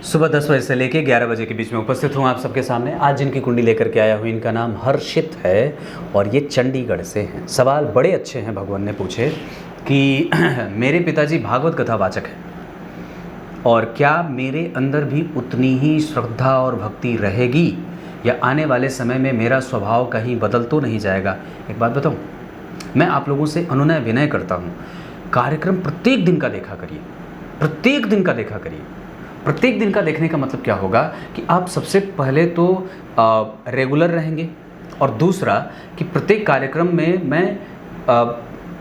सुबह 10 बजे से लेकर 11 बजे के बीच में उपस्थित हूँ आप सबके सामने। आज जिनकी कुंडली लेकर के आया हूँ इनका नाम हर्षित है और ये चंडीगढ़ से हैं। सवाल बड़े अच्छे हैं भगवान ने पूछे कि मेरे पिताजी भागवत कथा वाचक हैं और क्या मेरे अंदर भी उतनी ही श्रद्धा और भक्ति रहेगी या आने वाले समय में मेरा स्वभाव कहीं बदल तो नहीं जाएगा। एक बात बताऊँ, मैं आप लोगों से अनुनय विनय करता हूँ, कार्यक्रम प्रत्येक दिन का देखा करिए, प्रत्येक दिन का देखा करिए। प्रत्येक दिन का देखने का मतलब क्या होगा कि आप सबसे पहले तो रेगुलर रहेंगे और दूसरा कि प्रत्येक कार्यक्रम में मैं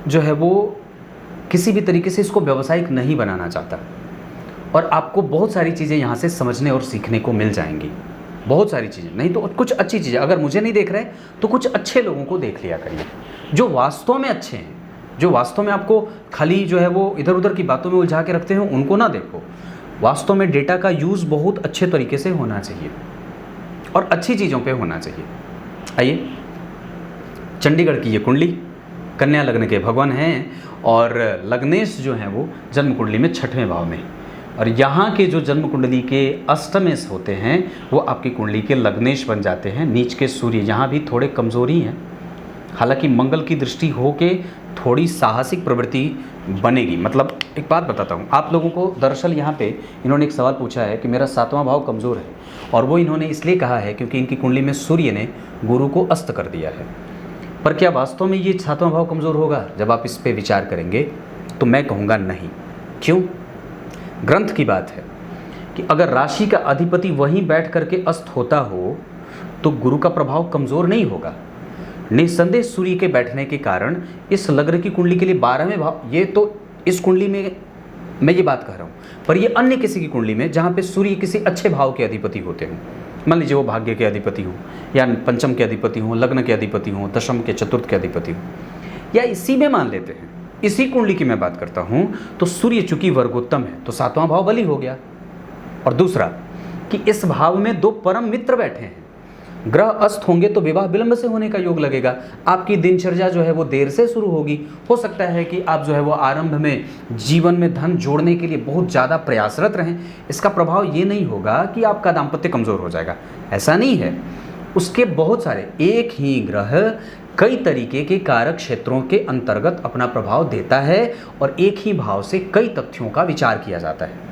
जो है वो किसी भी तरीके से इसको व्यावसायिक नहीं बनाना चाहता और आपको बहुत सारी चीज़ें यहाँ से समझने और सीखने को मिल जाएंगी, बहुत सारी चीज़ें। नहीं तो कुछ अच्छी चीज़ें, अगर मुझे नहीं देख रहे तो कुछ अच्छे लोगों को देख लिया करिए जो वास्तव में अच्छे हैं, जो वास्तव में आपको खाली जो है वो इधर उधर की बातों में उलझा के रखते हैं, उनको ना देखो। वास्तव में डेटा का यूज़ बहुत अच्छे तरीके से होना चाहिए और अच्छी चीज़ों पे होना चाहिए। आइए, चंडीगढ़ की ये कुंडली कन्या लग्न के भगवान हैं और लग्नेश जो हैं वो जन्म कुंडली में 6वें भाव में, और यहाँ के जो जन्म कुंडली के अष्टमेश होते हैं वो आपकी कुंडली के लग्नेश बन जाते हैं। नीच के सूर्य यहाँ भी थोड़े कमज़ोरी हैं, हालांकि मंगल की दृष्टि हो के थोड़ी साहसिक प्रवृत्ति बनेगी। मतलब एक बात बताता हूँ आप लोगों को, दरअसल यहाँ पे इन्होंने एक सवाल पूछा है कि मेरा 7वां भाव कमज़ोर है, और वो इन्होंने इसलिए कहा है क्योंकि इनकी कुंडली में सूर्य ने गुरु को अस्त कर दिया है। पर क्या वास्तव में ये 7वां भाव कमज़ोर होगा? जब आप इस पर विचार करेंगे तो मैं कहूँगा नहीं। क्यों? ग्रंथ की बात है कि अगर राशि का अधिपति वहीं बैठ करके अस्त होता हो तो गुरु का प्रभाव कमज़ोर नहीं होगा। निसंदेह सूर्य के बैठने के कारण इस लग्न की कुंडली के लिए 12वें भाव, ये तो इस कुंडली में मैं ये बात कह रहा हूँ, पर ये अन्य किसी की कुंडली में जहाँ पे सूर्य किसी अच्छे भाव के अधिपति होते हों, मान लीजिए वो भाग्य के अधिपति हों या पंचम के अधिपति हों, लग्न के अधिपति हों, दशम के चतुर्थ के अधिपति हों, या इसी में मान लेते हैं इसी कुंडली की मैं बात करता हूँ, तो सूर्य चूंकि वर्गोत्तम है तो 7वां भाव बली हो गया। और दूसरा कि इस भाव में 2 परम मित्र बैठे हैं, ग्रह अस्त होंगे तो विवाह विलंब से होने का योग लगेगा। आपकी दिनचर्या जो है वो देर से शुरू होगी। हो सकता है कि आप जो है वो आरंभ में जीवन में धन जोड़ने के लिए बहुत ज़्यादा प्रयासरत रहें। इसका प्रभाव ये नहीं होगा कि आपका दाम्पत्य कमज़ोर हो जाएगा, ऐसा नहीं है। उसके बहुत सारे, एक ही ग्रह कई तरीके के कारक क्षेत्रों के अंतर्गत अपना प्रभाव देता है और एक ही भाव से कई तथ्यों का विचार किया जाता है।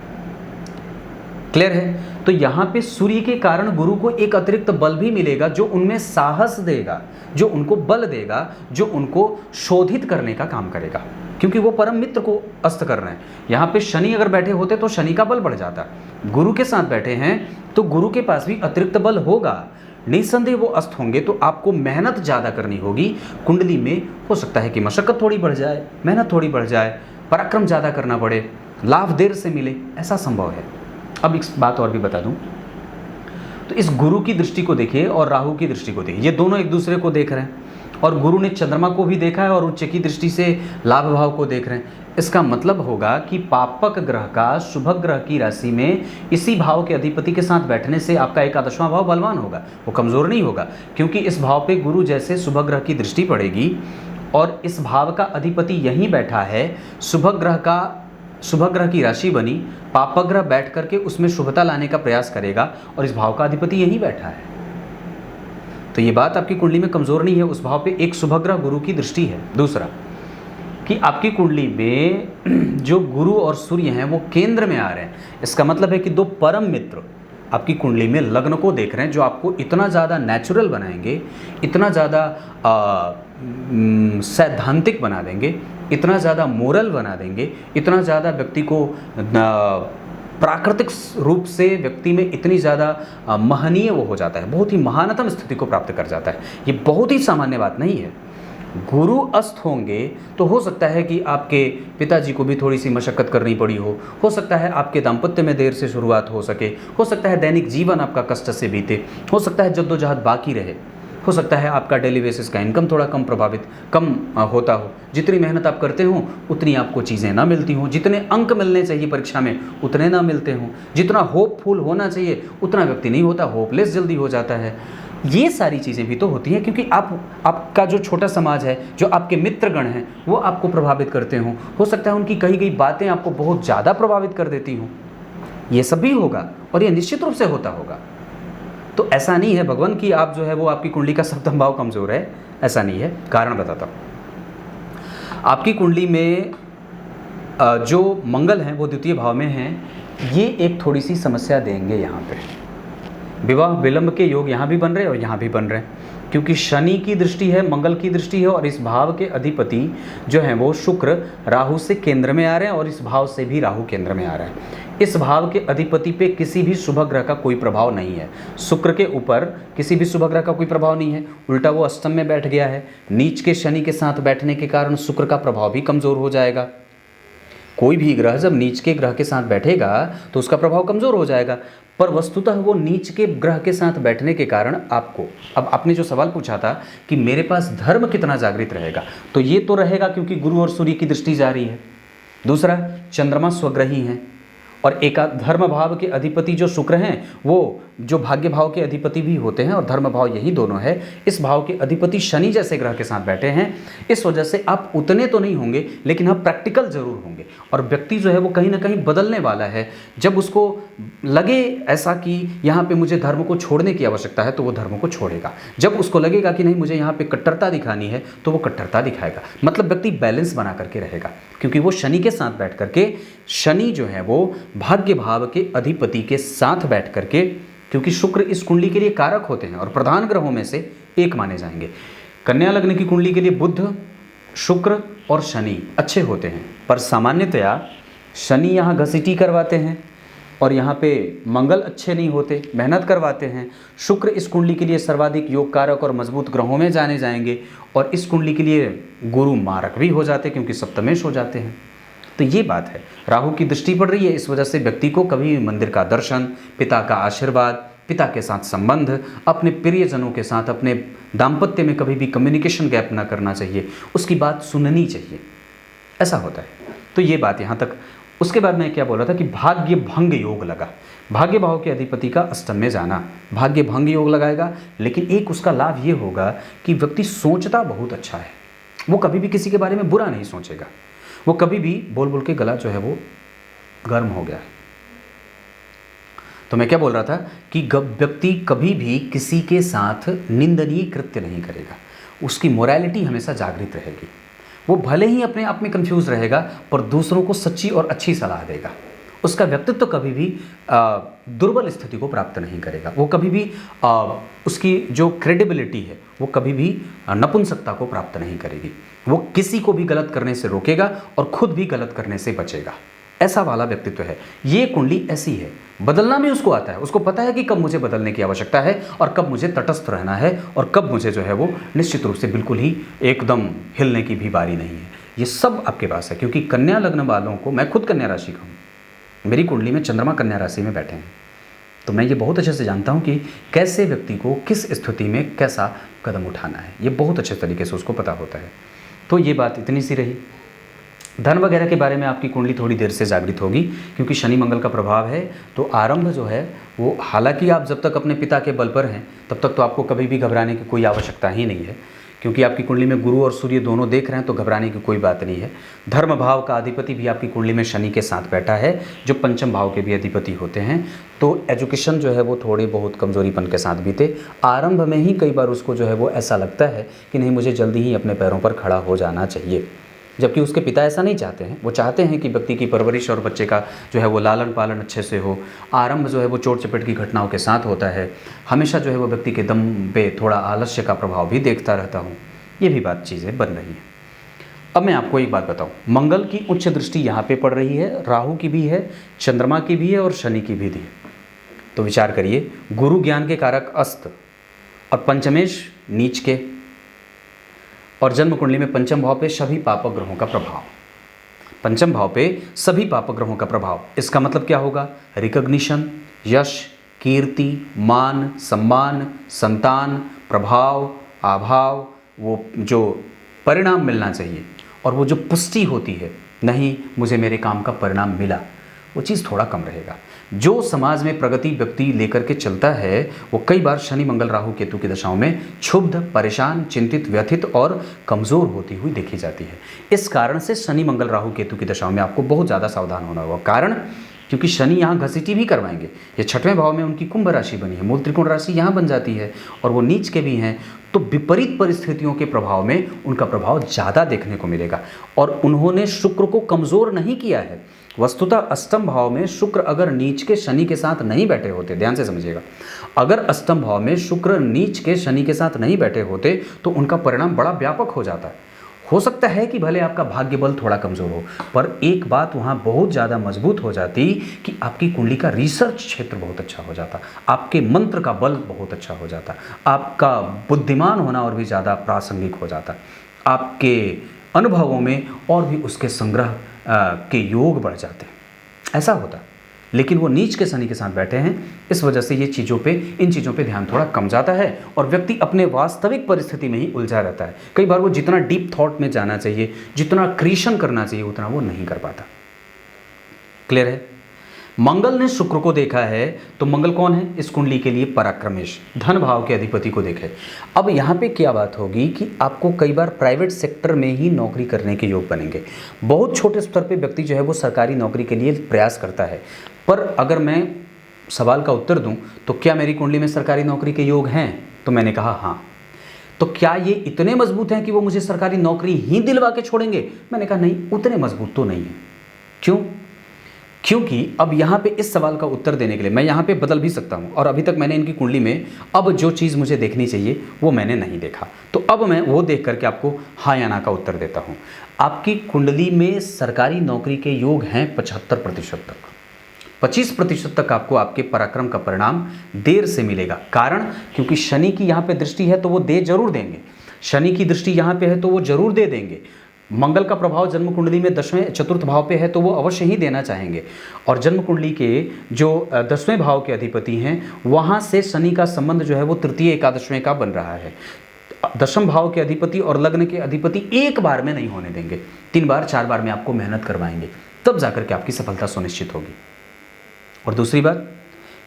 क्लियर है? तो यहाँ पे सूर्य के कारण गुरु को एक अतिरिक्त बल भी मिलेगा जो उनमें साहस देगा, जो उनको बल देगा, जो उनको शोधित करने का काम करेगा, क्योंकि वो परम मित्र को अस्त कर रहे हैं। यहाँ पे शनि अगर बैठे होते तो शनि का बल बढ़ जाता, गुरु के साथ बैठे हैं तो गुरु के पास भी अतिरिक्त बल होगा। निसंदेह वो अस्त होंगे तो आपको मेहनत ज़्यादा करनी होगी। कुंडली में हो सकता है कि मशक्कत थोड़ी बढ़ जाए, मेहनत थोड़ी बढ़ जाए, पराक्रम ज़्यादा करना पड़े, लाभ देर से मिले, ऐसा संभव है। अब एक बात और भी बता दूं, तो इस गुरु की दृष्टि को देखिए और राहु की दृष्टि को देखिए, ये दोनों एक दूसरे को देख रहे हैं और गुरु ने चंद्रमा को भी देखा है और उच्च की दृष्टि से लाभ भाव को देख रहे हैं। इसका मतलब होगा कि पापक ग्रह का शुभ ग्रह की राशि में इसी भाव के अधिपति के साथ बैठने से आपका 11वां भाव बलवान होगा, वो कमज़ोर नहीं होगा, क्योंकि इस भाव पे गुरु जैसे शुभ ग्रह की दृष्टि पड़ेगी और इस भाव का अधिपति यहीं बैठा है। शुभ ग्रह की राशि बनी, पापक ग्रह बैठ करके उसमें शुभता लाने का प्रयास करेगा और इस भाव का अधिपति यहीं बैठा है। तो ये बात आपकी कुंडली में कमज़ोर नहीं है, उस भाव पे एक शुभ ग्रह गुरु की दृष्टि है। दूसरा कि आपकी कुंडली में जो गुरु और सूर्य हैं वो केंद्र में आ रहे हैं, इसका मतलब है कि 2 परम मित्र आपकी कुंडली में लग्न को देख रहे हैं जो आपको इतना ज़्यादा नेचुरल बनाएंगे, इतना ज़्यादा सैद्धांतिक बना देंगे, इतना ज़्यादा मोरल बना देंगे, इतना ज़्यादा व्यक्ति को प्राकृतिक रूप से व्यक्ति में इतनी ज़्यादा महनीय वो हो जाता है, बहुत ही महानतम स्थिति को प्राप्त कर जाता है। ये बहुत ही सामान्य बात नहीं है। गुरु अस्त होंगे तो हो सकता है कि आपके पिताजी को भी थोड़ी सी मशक्कत करनी पड़ी हो सकता है आपके दाम्पत्य में देर से शुरुआत हो सके, हो सकता है दैनिक जीवन आपका कष्ट से बीते, हो सकता है जद्दोजहद बाकी रहे, हो सकता है आपका डेली बेसिस का इनकम थोड़ा कम होता हो, जितनी मेहनत आप करते हो उतनी आपको चीज़ें ना मिलती हों, जितने अंक मिलने चाहिए परीक्षा में उतने ना मिलते हों, जितना होपफुल होना चाहिए उतना व्यक्ति नहीं होता, होपलेस जल्दी हो जाता है। ये सारी चीज़ें भी तो होती हैं क्योंकि आपका जो छोटा समाज है, जो आपके मित्रगण हैं, वो आपको प्रभावित करते हों। हो सकता है उनकी कही गई बातें आपको बहुत ज़्यादा प्रभावित कर देती हों। ये सब भी होगा और ये निश्चित रूप से होता होगा। तो ऐसा नहीं है भगवान कि आप जो है वो आपकी कुंडली का सप्तम भाव कमज़ोर है, ऐसा नहीं है। कारण बताता हूँ। आपकी कुंडली में जो मंगल हैं वो द्वितीय भाव में हैं, ये एक थोड़ी सी समस्या देंगे यहाँ पे। विवाह विलंब के योग यहाँ भी बन रहे हैं और यहाँ भी बन रहे हैं, क्योंकि शनि की दृष्टि है, मंगल की दृष्टि है, और इस भाव के अधिपति जो हैं वो शुक्र राहु से केंद्र में आ रहे हैं, और इस भाव से भी राहु केंद्र में आ रहा है। इस भाव के अधिपति पे किसी भी शुभ ग्रह का कोई प्रभाव नहीं है। शुक्र के ऊपर किसी भी शुभ ग्रह का कोई प्रभाव नहीं है, उल्टा वो अष्टम में बैठ गया है। नीच के शनि के साथ बैठने के कारण शुक्र का प्रभाव भी कमज़ोर हो जाएगा। कोई भी ग्रह जब नीच के ग्रह के साथ बैठेगा तो उसका प्रभाव कमज़ोर हो जाएगा। पर वस्तुतः वो नीच के ग्रह के साथ बैठने के कारण आपको, अब आपने जो सवाल पूछा था कि मेरे पास धर्म कितना जागृत रहेगा, तो ये तो रहेगा क्योंकि गुरु और सूर्य की दृष्टि जा रही है। दूसरा, चंद्रमा स्वग्रही हैं, और एक धर्म भाव के अधिपति जो शुक्र हैं वो जो भाग्य भाव के अधिपति भी होते हैं, और धर्म भाव यही दोनों है। इस भाव के अधिपति शनि जैसे ग्रह के साथ बैठे हैं। इस वजह से आप उतने तो नहीं होंगे, लेकिन आप प्रैक्टिकल जरूर होंगे, और व्यक्ति जो है वो कहीं ना कहीं बदलने वाला है। जब उसको लगे ऐसा कि यहाँ पे मुझे धर्म को छोड़ने की आवश्यकता है तो वो धर्म को छोड़ेगा। जब उसको लगेगा कि नहीं मुझे यहाँ पे कट्टरता दिखानी है तो वो कट्टरता दिखाएगा। मतलब व्यक्ति बैलेंस बना करके रहेगा, क्योंकि वो शनि के साथ बैठ करके, शनि जो है वो भाग्य भाव के अधिपति के साथ बैठ करके, क्योंकि शुक्र इस कुंडली के लिए कारक होते हैं और प्रधान ग्रहों में से एक माने जाएंगे। कन्या लग्न की कुंडली के लिए बुध, शुक्र और शनि अच्छे होते हैं, पर सामान्यतया शनि यहाँ घसीटी करवाते हैं और यहाँ पे मंगल अच्छे नहीं होते, मेहनत करवाते हैं। शुक्र इस कुंडली के लिए सर्वाधिक योग कारक और मजबूत ग्रहों में जाने जाएंगे, और इस कुंडली के लिए गुरु मारक भी हो जाते क्योंकि सप्तमेश हो जाते हैं। तो ये बात है। राहु की दृष्टि पड़ रही है, इस वजह से व्यक्ति को कभी मंदिर का दर्शन, पिता का आशीर्वाद, पिता के साथ संबंध, अपने प्रियजनों के साथ, अपने दाम्पत्य में कभी भी कम्युनिकेशन गैप ना करना चाहिए, उसकी बात सुननी चाहिए, ऐसा होता है। तो ये बात यहाँ तक। उसके बाद मैं क्या बोल रहा था कि भाग्य भंग योग लगा। भाग्य भाव के अधिपति का अष्टम में जाना भाग्य भंग योग लगाएगा, लेकिन एक उसका लाभ ये होगा कि व्यक्ति सोचता बहुत अच्छा है। वो कभी भी किसी के बारे में बुरा नहीं सोचेगा। वो कभी भी बोल बोल के गला जो है वो गर्म हो गया है। तो मैं क्या बोल रहा था कि व्यक्ति कभी भी किसी के साथ निंदनीय कृत्य नहीं करेगा। उसकी मोरालिटी हमेशा जागृत रहेगी। वो भले ही अपने आप में कंफ्यूज रहेगा, पर दूसरों को सच्ची और अच्छी सलाह देगा। उसका व्यक्तित्व कभी भी दुर्बल स्थिति को प्राप्त नहीं करेगा। वो कभी भी उसकी जो क्रेडिबिलिटी है वो कभी भी नपुंसकता को प्राप्त नहीं करेगी। वो किसी को भी गलत करने से रोकेगा और खुद भी गलत करने से बचेगा। ऐसा वाला व्यक्तित्व है। ये कुंडली ऐसी है। बदलना भी उसको आता है। उसको पता है कि कब मुझे बदलने की आवश्यकता है और कब मुझे तटस्थ रहना है और कब मुझे जो है वो निश्चित रूप से बिल्कुल ही एकदम हिलने की भी बारी नहीं है। ये सब आपके पास है, क्योंकि कन्या लग्न वालों को, मैं खुद कन्या राशि का हूँ, मेरी कुंडली में चंद्रमा कन्या राशि में बैठे हैं, तो मैं ये बहुत अच्छे से जानता हूँ कि कैसे व्यक्ति को किस स्थिति में कैसा कदम उठाना है। ये बहुत अच्छे तरीके से उसको पता होता है। तो ये बात इतनी सी रही। धन वगैरह के बारे में आपकी कुंडली थोड़ी देर से जागृत होगी, क्योंकि शनि मंगल का प्रभाव है। तो आरंभ जो है वो, हालांकि आप जब तक अपने पिता के बल पर हैं तब तक तो आपको कभी भी घबराने की कोई आवश्यकता ही नहीं है, क्योंकि आपकी कुंडली में गुरु और सूर्य दोनों देख रहे हैं, तो घबराने की कोई बात नहीं है। धर्म भाव का अधिपति भी आपकी कुंडली में शनि के साथ बैठा है, जो पंचम भाव के भी अधिपति होते हैं। तो एजुकेशन जो है वो थोड़ी बहुत कमज़ोरीपन के साथ बीते। आरंभ में ही कई बार उसको जो है वो ऐसा लगता है कि नहीं, मुझे जल्दी ही अपने पैरों पर खड़ा हो जाना चाहिए, जबकि उसके पिता ऐसा नहीं चाहते हैं। वो चाहते हैं कि व्यक्ति की परवरिश और बच्चे का जो है वो लालन पालन अच्छे से हो। आरंभ जो है वो चोट चपेट की घटनाओं के साथ होता है। हमेशा जो है वो व्यक्ति के दम पे थोड़ा आलस्य का प्रभाव भी देखता रहता हूँ। ये भी बात चीज़ें बन रही हैं। अब मैं आपको एक बात बताऊँ, मंगल की उच्च दृष्टि यहाँ पे पड़ रही है, राहु की भी है, चंद्रमा की भी है और शनि की भी है। तो विचार करिए, गुरु ज्ञान के कारक अस्त और पंचमेश नीच के, और जन्म कुंडली में पंचम भाव पे सभी पापक ग्रहों का प्रभाव। पंचम भाव पे सभी पापक ग्रहों का प्रभाव, इसका मतलब क्या होगा? रिकॉग्निशन, यश, कीर्ति, मान, सम्मान, संतान, प्रभाव, अभाव, वो जो परिणाम मिलना चाहिए और वो जो पुष्टि होती है, नहीं मुझे मेरे काम का परिणाम मिला, वो चीज़ थोड़ा कम रहेगा। जो समाज में प्रगति व्यक्ति लेकर के चलता है वो कई बार शनि मंगल राहु केतु की दशाओं में क्षुब्ध, परेशान, चिंतित, व्यथित और कमज़ोर होती हुई देखी जाती है। इस कारण से शनि मंगल राहु केतु की दशाओं में आपको बहुत ज़्यादा सावधान होना होगा। कारण क्योंकि शनि यहाँ घसीटी भी करवाएंगे। ये 6वें भाव में उनकी कुंभ राशि बनी है, मूल त्रिकोण राशि यहाँ बन जाती है और वो नीच के भी हैं, तो विपरीत परिस्थितियों के प्रभाव में उनका प्रभाव ज़्यादा देखने को मिलेगा। और उन्होंने शुक्र को कमज़ोर नहीं किया है। वस्तुतः अष्टम भाव में शुक्र अगर नीच के शनि के साथ नहीं बैठे होते, ध्यान से समझिएगा, अगर अष्टम भाव में शुक्र नीच के शनि के साथ नहीं बैठे होते तो उनका परिणाम बड़ा व्यापक हो जाता है। हो सकता है कि भले आपका भाग्य बल थोड़ा कमज़ोर हो, पर एक बात वहाँ बहुत ज़्यादा मजबूत हो जाती कि आपकी कुंडली का रिसर्च क्षेत्र बहुत अच्छा हो जाता, आपके मंत्र का बल बहुत अच्छा हो जाता, आपका बुद्धिमान होना और भी ज़्यादा प्रासंगिक हो जाता, आपके अनुभवों में और भी उसके संग्रह के योग बढ़ जाते, ऐसा होता। लेकिन वो नीच के शनि के साथ बैठे हैं, इस वजह से इन चीज़ों पे ध्यान थोड़ा कम जाता है और व्यक्ति अपने वास्तविक परिस्थिति में ही उलझा रहता है। कई बार वो जितना डीप थॉट में जाना चाहिए, जितना क्रिएशन करना चाहिए, उतना वो नहीं कर पाता। क्लियर है? मंगल ने शुक्र को देखा है, तो मंगल कौन है इस कुंडली के लिए? पराक्रमेश, धन भाव के अधिपति को देखे। अब यहाँ पे क्या बात होगी कि आपको कई बार प्राइवेट सेक्टर में ही नौकरी करने के योग बनेंगे। बहुत छोटे स्तर पे व्यक्ति जो है वो सरकारी नौकरी के लिए प्रयास करता है, पर अगर मैं सवाल का उत्तर दूं तो क्या मेरी कुंडली में सरकारी नौकरी के योग हैं? तो मैंने कहा हाँ। तो क्या ये इतने मजबूत हैं कि वो मुझे सरकारी नौकरी ही दिलवा के छोड़ेंगे? मैंने कहा नहीं, उतने मजबूत तो नहीं है। क्यों? क्योंकि अब यहाँ पे इस सवाल का उत्तर देने के लिए मैं यहाँ पे बदल भी सकता हूँ, और अभी तक मैंने इनकी कुंडली में अब जो चीज़ मुझे देखनी चाहिए वो मैंने नहीं देखा, तो अब मैं वो देख करके आपको हाँ या ना का उत्तर देता हूँ। आपकी कुंडली में सरकारी नौकरी के योग हैं 75% तक। 25% तक आपको आपके पराक्रम का परिणाम देर से मिलेगा। कारण, क्योंकि शनि की यहाँ पे दृष्टि है तो वो दे जरूर देंगे, शनि की दृष्टि यहाँ पे है तो वो जरूर दे देंगे। मंगल का प्रभाव जन्म कुंडली में 10वें चतुर्थ भाव पे है तो वो अवश्य ही देना चाहेंगे, और जन्म कुंडली के जो 10वें भाव के अधिपति हैं वहाँ से शनि का संबंध जो है वो तृतीय एकादशवें का बन रहा है। 10वें भाव के अधिपति और लग्न के अधिपति एक बार में नहीं होने देंगे, 3 बार 4 बार में आपको मेहनत करवाएंगे, तब जाकर के आपकी सफलता सुनिश्चित होगी। और दूसरी बात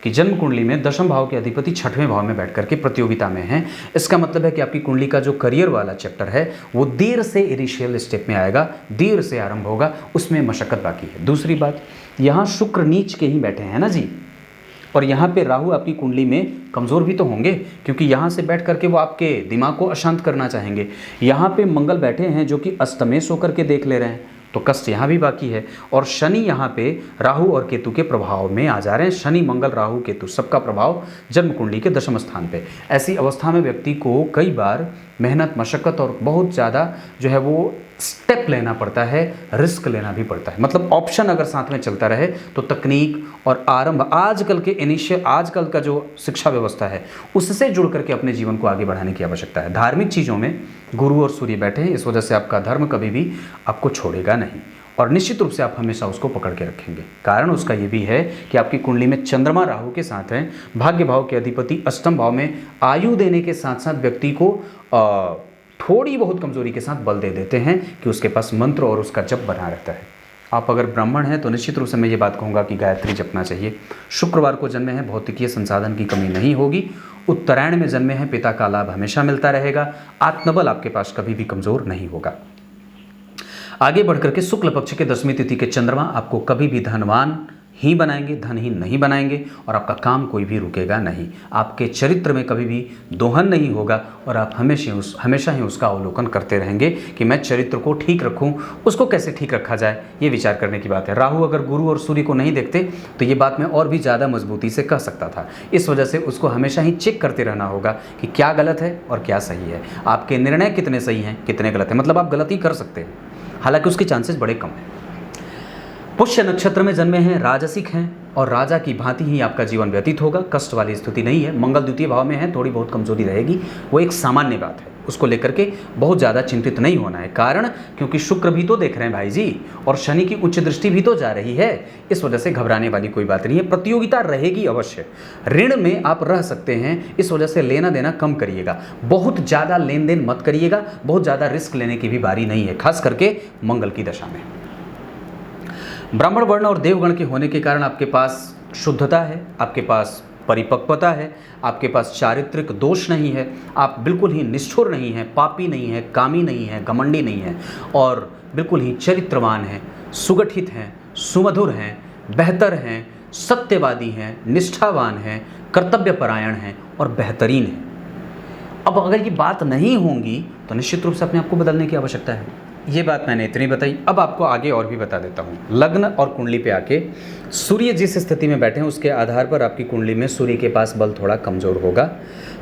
कि जन्म कुंडली में 10वें भाव के अधिपति 6वें भाव में बैठ करके प्रतियोगिता में हैं। इसका मतलब है कि आपकी कुंडली का जो करियर वाला चैप्टर है वो देर से इनिशियल स्टेप में आएगा, देर से आरंभ होगा, उसमें मशक्कत बाकी है। दूसरी बात, यहाँ शुक्र नीच के ही बैठे हैं ना जी, और यहाँ पे राहु आपकी कुंडली में कमज़ोर भी तो होंगे, क्योंकि यहाँ से बैठ करके वो आपके दिमाग को अशांत करना चाहेंगे। यहाँ पे मंगल बैठे हैं जो कि अस्तमेश होकर के देख ले रहे हैं, तो कष्ट यहाँ भी बाकी है। और शनि यहाँ पे राहु और केतु के प्रभाव में आ जा रहे हैं। शनि मंगल राहु केतु सबका प्रभाव जन्म कुंडली के 10वें स्थान पे। ऐसी अवस्था में व्यक्ति को कई बार मेहनत, मशक्क़त और बहुत ज़्यादा जो है वो स्टेप लेना पड़ता है, रिस्क लेना भी पड़ता है। मतलब ऑप्शन अगर साथ में चलता रहे तो तकनीक और आरंभ, आजकल का जो शिक्षा व्यवस्था है उससे जुड़ करके अपने जीवन को आगे बढ़ाने की आवश्यकता है। धार्मिक चीज़ों में गुरु और सूर्य बैठे हैं, इस वजह से आपका धर्म कभी भी आपको छोड़ेगा नहीं, और निश्चित रूप से आप हमेशा उसको पकड़ के रखेंगे। कारण उसका ये भी है कि आपकी कुंडली में चंद्रमा राहु के साथ हैं। भाग्य भाव के अधिपति अष्टम भाव में आयु देने के साथ साथ व्यक्ति को थोड़ी बहुत कमजोरी के साथ बल दे देते हैं कि उसके पास मंत्र और उसका जप बना रहता है। आप अगर ब्राह्मण हैं तो निश्चित रूप से मैं ये बात कहूँगा कि गायत्री जपना चाहिए। शुक्रवार को जन्मे हैं, भौतिकीय संसाधन की कमी नहीं होगी। उत्तरायण में जन्मे हैं, पिता का लाभ हमेशा मिलता रहेगा। आत्मबल आपके पास कभी भी कमज़ोर नहीं होगा। आगे बढ़ करके शुक्ल पक्ष के 10वीं तिथि के चंद्रमा आपको कभी भी धनवान ही बनाएंगे, धनहीन नहीं बनाएंगे, और आपका काम कोई भी रुकेगा नहीं। आपके चरित्र में कभी भी दोहन नहीं होगा और आप हमेशा ही उसका अवलोकन करते रहेंगे कि मैं चरित्र को ठीक रखूं। उसको कैसे ठीक रखा जाए ये विचार करने की बात है। राहु अगर गुरु और सूर्य को नहीं देखते तो ये बात मैं और भी ज़्यादा मजबूती से कह सकता था। इस वजह से उसको हमेशा ही चेक करते रहना होगा कि क्या गलत है और क्या सही है, आपके निर्णय कितने सही हैं कितने गलत हैं। मतलब आप गलती कर सकते हैं, हालांकि उसके चांसेस बड़े कम हैं। पुष्य नक्षत्र में जन्मे हैं, राजसिक हैं और राजा की भांति ही आपका जीवन व्यतीत होगा। कष्ट वाली स्थिति नहीं है। मंगल द्वितीय भाव में है, थोड़ी बहुत कमजोरी रहेगी, वो एक सामान्य बात है, उसको लेकर के बहुत ज़्यादा चिंतित नहीं होना है। कारण, क्योंकि शुक्र भी तो देख रहे हैं भाई जी, और शनि की उच्च दृष्टि भी तो जा रही है। इस वजह से घबराने वाली कोई बात नहीं है। प्रतियोगिता रहेगी अवश्य, ऋण में आप रह सकते हैं, इस वजह से लेना देना कम करिएगा। बहुत ज़्यादा लेन देन मत करिएगा, बहुत ज़्यादा रिस्क लेने की भी बारी नहीं है, खास करके मंगल की दशा में। ब्राह्मण वर्ण और देवगण के होने के कारण आपके पास शुद्धता है, आपके पास परिपक्वता है, आपके पास चारित्रिक दोष नहीं है, आप बिल्कुल ही निष्ठुर नहीं हैं, पापी नहीं हैं, कामी नहीं हैं, घमंडी नहीं हैं, और बिल्कुल ही चरित्रवान हैं, सुगठित हैं, सुमधुर हैं, बेहतर हैं, सत्यवादी हैं, निष्ठावान हैं, कर्तव्यपरायण हैं और बेहतरीन हैं। अब अगर ये बात नहीं होंगी तो निश्चित रूप से अपने आप को बदलने की आवश्यकता है। ये बात मैंने इतनी बताई, अब आपको आगे और भी बता देता हूँ। लग्न और कुंडली पे आके सूर्य जिस स्थिति में बैठे हैं उसके आधार पर आपकी कुंडली में सूर्य के पास बल थोड़ा कमज़ोर होगा,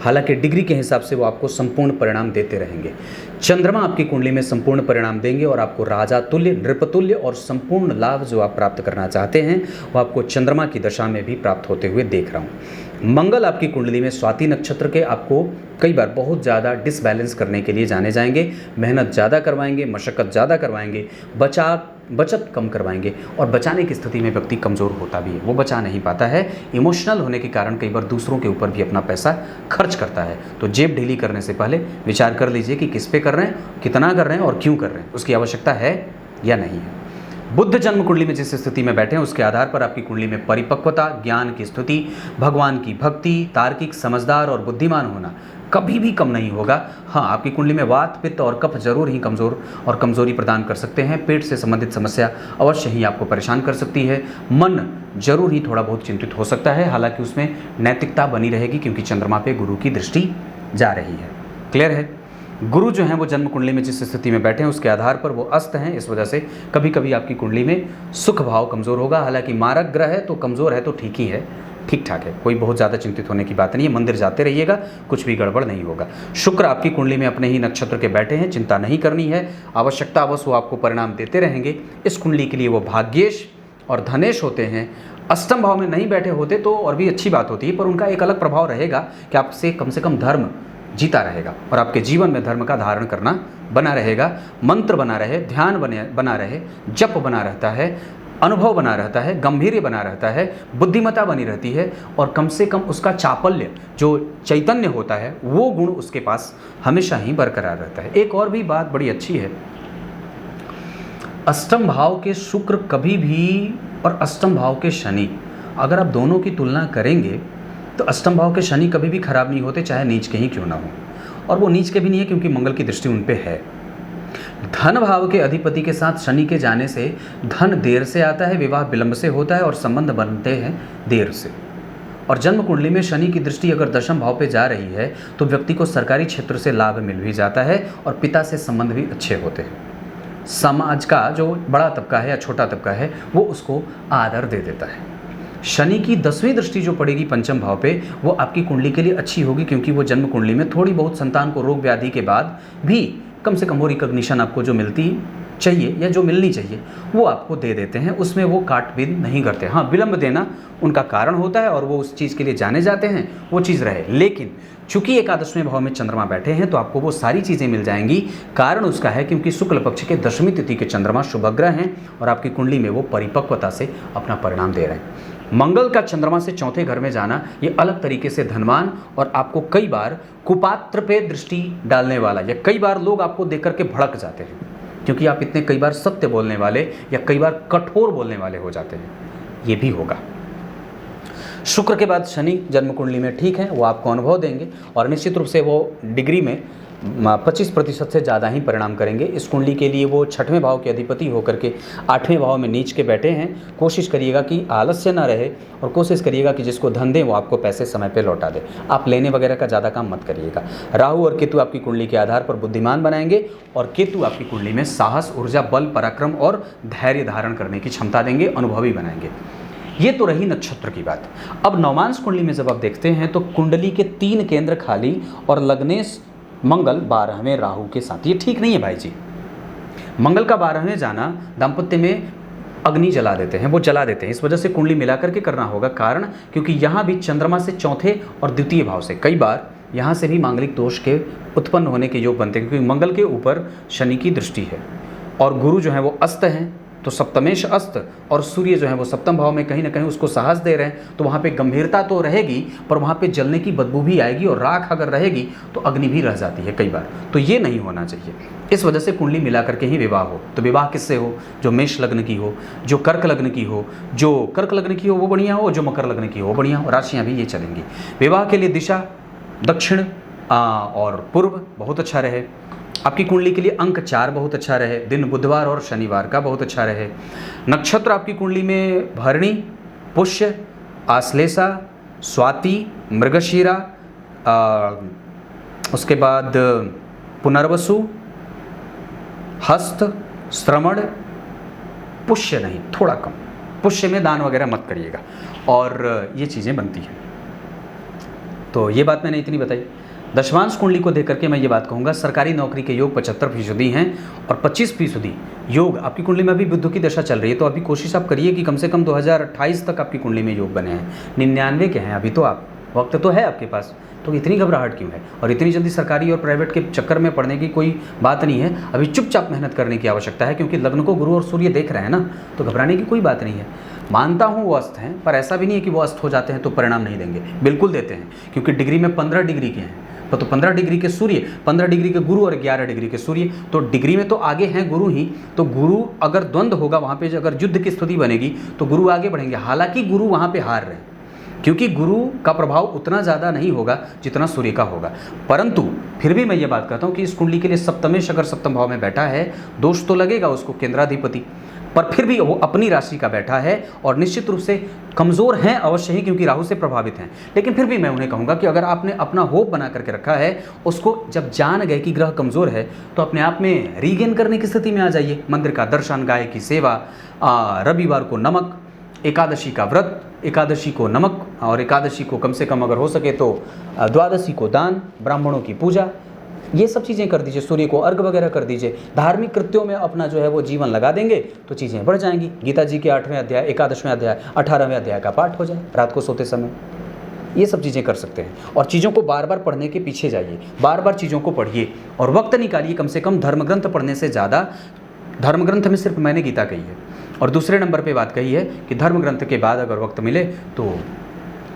हालांकि डिग्री के हिसाब से वो आपको संपूर्ण परिणाम देते रहेंगे। चंद्रमा आपकी कुंडली में संपूर्ण परिणाम देंगे और आपको राजा तुल्य, नृपतुल्य और संपूर्ण लाभ जो आप प्राप्त करना चाहते हैं वो आपको चंद्रमा की दशा में भी प्राप्त होते हुए देख रहा हूँ। मंगल आपकी कुंडली में स्वाति नक्षत्र के आपको कई बार बहुत ज़्यादा डिसबैलेंस करने के लिए जाने जाएंगे, मेहनत ज़्यादा करवाएंगे, मशक्क़त ज़्यादा करवाएंगे, बचत कम करवाएंगे और बचाने की स्थिति में व्यक्ति कमज़ोर होता भी है, वो बचा नहीं पाता है। इमोशनल होने के कारण कई बार दूसरों के ऊपर भी अपना पैसा खर्च करता है। तो जेब ढीली करने से पहले विचार कर लीजिए कि किस पे कर रहे हैं, कितना कर रहे हैं और क्यों कर रहे हैं, उसकी आवश्यकता है या नहीं है। बुध जन्म कुंडली में जिस स्थिति में बैठे हैं उसके आधार पर आपकी कुंडली में परिपक्वता, ज्ञान की स्तुति, भगवान की भक्ति, तार्किक, समझदार और बुद्धिमान होना कभी भी कम नहीं होगा। हाँ, आपकी कुंडली में वात, पित्त और कफ जरूर ही कमजोरी प्रदान कर सकते हैं। पेट से संबंधित समस्या अवश्य ही आपको परेशान कर सकती है। मन जरूर ही थोड़ा बहुत चिंतित हो सकता है, हालांकि उसमें नैतिकता बनी रहेगी क्योंकि चंद्रमा पे गुरु की दृष्टि जा रही है। क्लियर है? गुरु जो हैं वो जन्म कुंडली में जिस स्थिति में बैठे हैं उसके आधार पर वो अस्त हैं, इस वजह से कभी कभी आपकी कुंडली में सुख भाव कमज़ोर होगा। हालांकि मारक ग्रह है तो कमज़ोर है तो ठीक ही है, ठीक ठाक है, कोई बहुत ज़्यादा चिंतित होने की बात नहीं है। मंदिर जाते रहिएगा, कुछ भी गड़बड़ नहीं होगा। शुक्र आपकी कुंडली में अपने ही नक्षत्र के बैठे हैं, चिंता नहीं करनी है, आवश्यकता अवश्य वो आपको परिणाम देते रहेंगे। इस कुंडली के लिए वो भाग्येश और धनेश होते हैं। अष्टम भाव में नहीं बैठे होते तो और भी अच्छी बात होती है, पर उनका एक अलग प्रभाव रहेगा कि आपसे कम से कम धर्म जीता रहेगा और आपके जीवन में धर्म का धारण करना बना रहेगा, मंत्र बना रहे, ध्यान बना रहे, जप बना रहता है, अनुभव बना रहता है, गंभीर्य बना रहता है, बुद्धिमत्ता बनी रहती है और कम से कम उसका चापल्य जो चैतन्य होता है वो गुण उसके पास हमेशा ही बरकरार रहता है। एक और भी बात बड़ी अच्छी है, अष्टम भाव के शुक्र कभी भी और अष्टम भाव के शनि, अगर आप दोनों की तुलना करेंगे तो अष्टम भाव के शनि कभी भी खराब नहीं होते, चाहे नीच के ही क्यों ना हो। और वो नीच के भी नहीं है क्योंकि मंगल की दृष्टि उन पे है। धन भाव के अधिपति के साथ शनि के जाने से धन देर से आता है, विवाह विलंब से होता है और संबंध बनते हैं देर से। और जन्म कुंडली में शनि की दृष्टि अगर दशम भाव पे जा रही है तो व्यक्ति को सरकारी क्षेत्र से लाभ मिल भी जाता है और पिता से संबंध भी अच्छे होते हैं। समाज का जो बड़ा तबका है या छोटा तबका है वो उसको आदर दे देता है। शनि की 10वीं दृष्टि जो पड़ेगी पंचम भाव पे वो आपकी कुंडली के लिए अच्छी होगी क्योंकि वो जन्म कुंडली में थोड़ी बहुत संतान को रोग व्याधि के बाद भी कम से कम वो रिकॉग्निशन आपको जो मिलती चाहिए या जो मिलनी चाहिए वो आपको दे देते हैं, उसमें वो काटपीट नहीं करते। हाँ, विलंब देना उनका कारण होता है और वो उस चीज़ के लिए जाने जाते हैं, वो चीज़ रहे। लेकिन चूंकि एकादशवें भाव में चंद्रमा बैठे हैं तो आपको वो सारी चीज़ें मिल जाएंगी। कारण उसका है क्योंकि शुक्ल पक्ष के 10वीं तिथि के चंद्रमा शुभग्रह हैं और आपकी कुंडली में वो परिपक्वता से अपना परिणाम दे रहे हैं। मंगल का चंद्रमा से चौथे घर में जाना ये अलग तरीके से धनवान और आपको कई बार कुपात्र पे दृष्टि डालने वाला, या कई बार लोग आपको देख करके भड़क जाते हैं क्योंकि आप इतने कई बार सत्य बोलने वाले या कई बार कठोर बोलने वाले हो जाते हैं, ये भी होगा। शुक्र के बाद शनि जन्म कुंडली में ठीक है, वो आपको अनुभव देंगे और निश्चित रूप से वो डिग्री में 25% से ज़्यादा ही परिणाम करेंगे। इस कुंडली के लिए वो 6वें भाव के अधिपति होकर के 8वें भाव में नीच के बैठे हैं। कोशिश करिएगा कि आलस्य ना रहे और कोशिश करिएगा कि जिसको धन दें वो आपको पैसे समय पे लौटा दे। आप लेने वगैरह का ज़्यादा काम मत करिएगा। राहु और केतु आपकी कुंडली के आधार पर बुद्धिमान बनाएंगे और केतु आपकी कुंडली में साहस, ऊर्जा, बल, पराक्रम और धैर्य धारण करने की क्षमता देंगे, अनुभवी बनाएंगे। ये तो रही नक्षत्र की बात। अब नवमांश कुंडली में जब आप देखते हैं तो कुंडली के 3 केंद्र खाली और लग्नेश मंगल 12वें राहु के साथ, ये ठीक नहीं है भाई जी। मंगल का 12वें जाना दाम्पत्य में अग्नि जला देते हैं, वो जला देते हैं, इस वजह से कुंडली मिला करके करना होगा। कारण क्योंकि यहाँ भी चंद्रमा से चौथे और द्वितीय भाव से कई बार यहाँ से भी मांगलिक दोष के उत्पन्न होने के योग बनते हैं क्योंकि मंगल के ऊपर शनि की दृष्टि है और गुरु जो है वो अस्त हैं, तो सप्तमेश अस्त और सूर्य जो है वो सप्तम भाव में कहीं ना कहीं उसको साहस दे रहे हैं। तो वहाँ पे गंभीरता तो रहेगी पर वहाँ पे जलने की बदबू भी आएगी और राख अगर रहेगी तो अग्नि भी रह जाती है कई बार, तो ये नहीं होना चाहिए। इस वजह से कुंडली मिला करके ही विवाह हो। तो विवाह किससे हो? जो मेष लग्न की हो, जो कर्क लग्न की हो, जो कर्क लग्न की हो वो बढ़िया हो, जो मकर लग्न की हो बढ़िया हो। राशियाँ भी ये चलेंगी। विवाह के लिए दिशा दक्षिण और पूर्व बहुत अच्छा रहे। आपकी कुंडली के लिए अंक 4 बहुत अच्छा रहे, दिन बुधवार और शनिवार का बहुत अच्छा रहे। नक्षत्र आपकी कुंडली में भरणी, पुष्य, आश्लेषा, स्वाति, मृगशीरा, उसके बाद पुनर्वसु, हस्त, श्रवण, पुष्य नहीं, थोड़ा कम, पुष्य में दान वगैरह मत करिएगा, और ये चीज़ें बनती हैं। तो ये बात मैंने इतनी बताई। दशमांश कुंडली को देख करके मैं ये बात कहूँगा, सरकारी नौकरी के योग 75% हैं और 25% योग आपकी कुंडली में अभी बुध की दशा चल रही है। तो अभी कोशिश आप करिए कि कम से कम 2028 तक आपकी कुंडली में योग बने हैं। 99 के हैं अभी, तो आप वक्त तो है आपके पास, तो इतनी घबराहट क्यों है? और इतनी जल्दी सरकारी और प्राइवेट के चक्कर में पड़ने की कोई बात नहीं है। अभी चुपचाप मेहनत करने की आवश्यकता है, क्योंकि लग्न को गुरु और सूर्य देख रहे हैं ना, तो घबराने की कोई बात नहीं है। मानता हूँ वो अस्त हैं, पर ऐसा भी नहीं है कि वो अस्त हो जाते हैं तो परिणाम नहीं देंगे, बिल्कुल देते हैं, क्योंकि डिग्री में 15 डिग्री के हैं। तो 15 डिग्री के सूर्य, 15 डिग्री के गुरु और 11 डिग्री के सूर्य, तो डिग्री में तो आगे हैं गुरु ही। तो गुरु अगर द्वंद्व होगा वहाँ पे, अगर युद्ध की स्थिति बनेगी तो गुरु आगे बढ़ेंगे। हालांकि गुरु वहाँ पे हार रहे हैं, क्योंकि गुरु का प्रभाव उतना ज़्यादा नहीं होगा जितना सूर्य का होगा। परंतु फिर भी मैं ये बात कहता हूँ कि इस कुंडली के लिए सप्तमेश अगर सप्तम भाव में बैठा है, दोष तो लगेगा उसको केंद्राधिपति, पर फिर भी वो अपनी राशि का बैठा है और निश्चित रूप से कमज़ोर हैं अवश्य ही, क्योंकि राहु से प्रभावित हैं। लेकिन फिर भी मैं उन्हें कहूँगा कि अगर आपने अपना होप बना करके रखा है, उसको जब जान गए कि ग्रह कमज़ोर है, तो अपने आप में रीगेन करने की स्थिति में आ जाइए। मंदिर का दर्शन, गाय की सेवा, रविवार को नमक, एकादशी का व्रत, एकादशी को नमक, और एकादशी को कम से कम अगर हो सके तो द्वादशी को दान, ब्राह्मणों की पूजा, ये सब चीज़ें कर दीजिए। सूर्य को अर्घ वगैरह कर दीजिए। धार्मिक कृत्यों में अपना जो है वो जीवन लगा देंगे तो चीज़ें बढ़ जाएंगी। गीता जी के 8वें अध्याय, 11वें अध्याय, 18वें अध्याय का पाठ हो जाए रात को सोते समय। ये सब चीज़ें कर सकते हैं, और चीज़ों को बार बार पढ़ने के पीछे जाइए, बार बार चीज़ों को पढ़िए और वक्त निकालिए। कम से कम धर्मग्रंथ पढ़ने से ज़्यादा, धर्मग्रंथ में सिर्फ मैंने गीता कही है, और दूसरे नंबर पे बात कही है कि धर्म ग्रंथ के बाद अगर वक्त मिले तो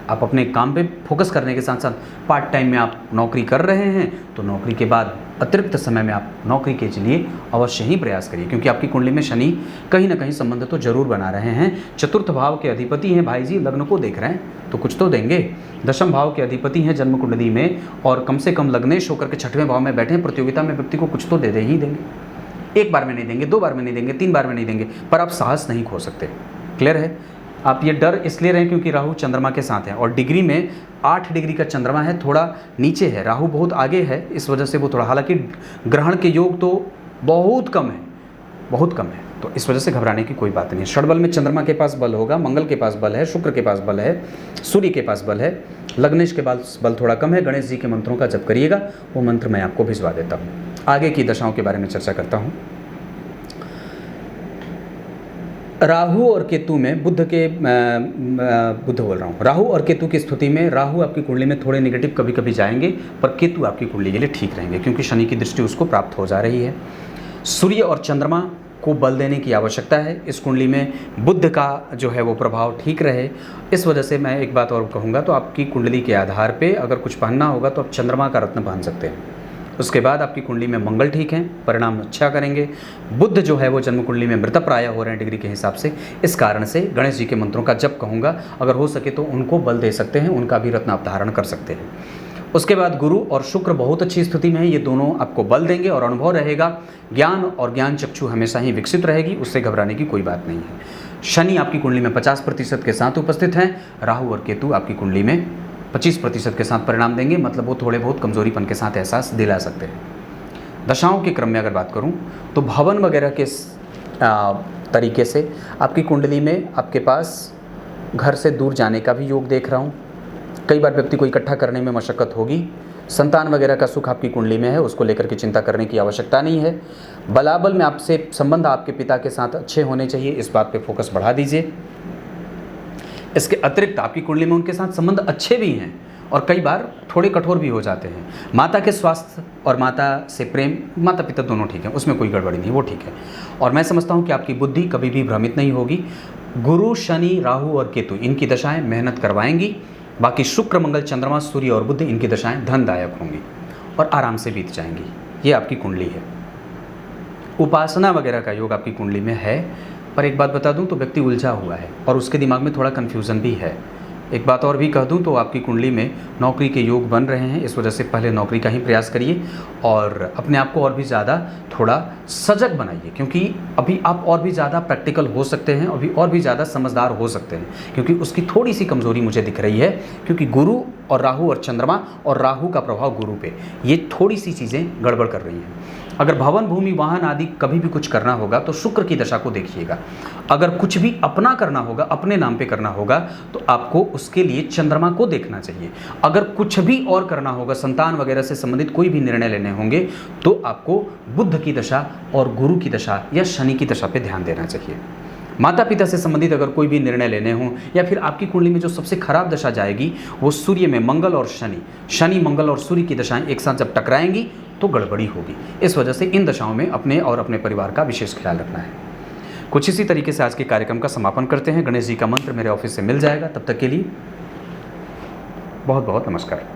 आप अपने काम पे फोकस करने के साथ साथ पार्ट टाइम में आप नौकरी कर रहे हैं तो नौकरी के बाद अतिरिक्त समय में आप नौकरी के लिए अवश्य ही प्रयास करिए, क्योंकि आपकी कुंडली में शनि कहीं ना कहीं संबंध तो जरूर बना रहे हैं। चतुर्थ भाव के अधिपति हैं भाई जी, लग्न को देख रहे हैं तो कुछ तो देंगे। दशम भाव के अधिपति हैं जन्म कुंडली में, और कम से कम लग्नेश होकर के 6वें भाव में बैठे, प्रतियोगिता में व्यक्ति को कुछ तो दे ही देंगे। एक बार में नहीं देंगे, 2 बार में नहीं देंगे, 3 बार में नहीं देंगे, पर आप साहस नहीं खो सकते। क्लियर है? आप ये डर इसलिए रहें क्योंकि राहु चंद्रमा के साथ है, और डिग्री में 8 डिग्री का चंद्रमा है, थोड़ा नीचे है, राहु बहुत आगे है, इस वजह से वो थोड़ा, हालांकि ग्रहण के योग तो बहुत कम है, बहुत कम है, तो इस वजह से घबराने की कोई बात नहीं है। षडबल में चंद्रमा के पास बल होगा, मंगल के पास बल है, शुक्र के पास बल है, सूर्य के पास बल है, लग्नेश के पास बल थोड़ा कम है। गणेश जी के मंत्रों का जप करिएगा, वो मंत्र मैं आपको भिजवा देता हूँ। आगे की दशाओं के बारे में चर्चा करता हूँ। राहु और केतु में बुध बोल रहा हूँ, राहु और केतु की स्थिति में राहु आपकी कुंडली में थोड़े नेगेटिव कभी कभी जाएंगे, पर केतु आपकी कुंडली के लिए ठीक रहेंगे, क्योंकि शनि की दृष्टि उसको प्राप्त हो जा रही है। सूर्य और चंद्रमा को बल देने की आवश्यकता है इस कुंडली में, बुध का जो है वो प्रभाव ठीक रहे। इस वजह से मैं एक बात और कहूँगा, तो आपकी कुंडली के आधार पर अगर कुछ पहनना होगा तो आप चंद्रमा का रत्न पहन सकते हैं। उसके बाद आपकी कुंडली में मंगल ठीक है, परिणाम अच्छा करेंगे। बुध जो है वो जन्म कुंडली में मृतप्राय हो रहे हैं डिग्री के हिसाब से, इस कारण से गणेश जी के मंत्रों का जप कहूँगा, अगर हो सके तो उनको बल दे सकते हैं, उनका भी रत्न आप धारण कर सकते हैं। उसके बाद गुरु और शुक्र बहुत अच्छी स्थिति में है, ये दोनों आपको बल देंगे और अनुभव रहेगा। ज्ञान और ज्ञान चक्षु हमेशा ही विकसित रहेगी, उससे घबराने की कोई बात नहीं है। शनि आपकी कुंडली में 50% के साथ उपस्थित हैं, राहु और केतु आपकी कुंडली में 25% के साथ परिणाम देंगे, मतलब वो थोड़े बहुत कमजोरीपन के साथ एहसास दिला सकते हैं। दशाओं के क्रम में अगर बात करूं तो भवन वगैरह के तरीके से आपकी कुंडली में आपके पास घर से दूर जाने का भी योग देख रहा हूं। कई बार व्यक्ति को इकट्ठा करने में मशक्कत होगी। संतान वगैरह का सुख आपकी कुंडली में है, उसको लेकर के चिंता करने की आवश्यकता नहीं है। बलाबल में आपसे संबंध आपके पिता के साथ अच्छे होने चाहिए, इस बात पे फोकस बढ़ा दीजिए। इसके अतिरिक्त आपकी कुंडली में उनके साथ संबंध अच्छे भी हैं और कई बार थोड़े कठोर भी हो जाते हैं। माता के स्वास्थ्य और माता से प्रेम, माता पिता दोनों ठीक हैं, उसमें कोई गड़बड़ी नहीं, वो ठीक है। और मैं समझता हूँ कि आपकी बुद्धि कभी भी भ्रमित नहीं होगी। गुरु, शनि, राहु और केतु इनकी दशाएं मेहनत करवाएंगी। बाकी शुक्र, मंगल, चंद्रमा, सूर्य और बुध इनकी दशाएं धनदायक होंगी और आराम से बीत जाएंगी। ये आपकी कुंडली है। उपासना वगैरह का योग आपकी कुंडली में है, पर एक बात बता दूं तो व्यक्ति उलझा हुआ है और उसके दिमाग में थोड़ा कन्फ्यूज़न भी है। एक बात और भी कह दूं तो आपकी कुंडली में नौकरी के योग बन रहे हैं, इस वजह से पहले नौकरी का ही प्रयास करिए और अपने आप को और भी ज़्यादा थोड़ा सजग बनाइए, क्योंकि अभी आप और भी ज़्यादा प्रैक्टिकल हो सकते हैं, अभी और भी ज़्यादा समझदार हो सकते हैं, क्योंकि उसकी थोड़ी सी कमज़ोरी मुझे दिख रही है, क्योंकि गुरु और राहु और चंद्रमा और राहु का प्रभाव गुरु पे, ये थोड़ी सी चीज़ें गड़बड़ कर रही हैं। अगर भवन भूमि वाहन आदि कभी भी कुछ करना होगा तो शुक्र की दशा को देखिएगा। अगर कुछ भी अपना करना होगा, अपने नाम पे करना होगा, तो आपको उसके लिए चंद्रमा को देखना चाहिए। अगर कुछ भी और करना होगा, संतान वगैरह से संबंधित कोई भी निर्णय लेने होंगे, तो आपको बुध की दशा और गुरु की दशा या शनि की दशा पे ध्यान देना चाहिए। माता पिता से संबंधित अगर कोई भी निर्णय लेने हों, या फिर आपकी कुंडली में जो सबसे खराब दशा जाएगी वो सूर्य में मंगल और शनि मंगल और सूर्य की दशाएं एक साथ जब टकराएंगी तो गड़बड़ी होगी। इस वजह से इन दशाओं में अपने और अपने परिवार का विशेष ख्याल रखना है। कुछ इसी तरीके से आज के कार्यक्रम का समापन करते हैं। गणेश जी का मंत्र मेरे ऑफिस से मिल जाएगा। तब तक के लिए बहुत बहुत नमस्कार।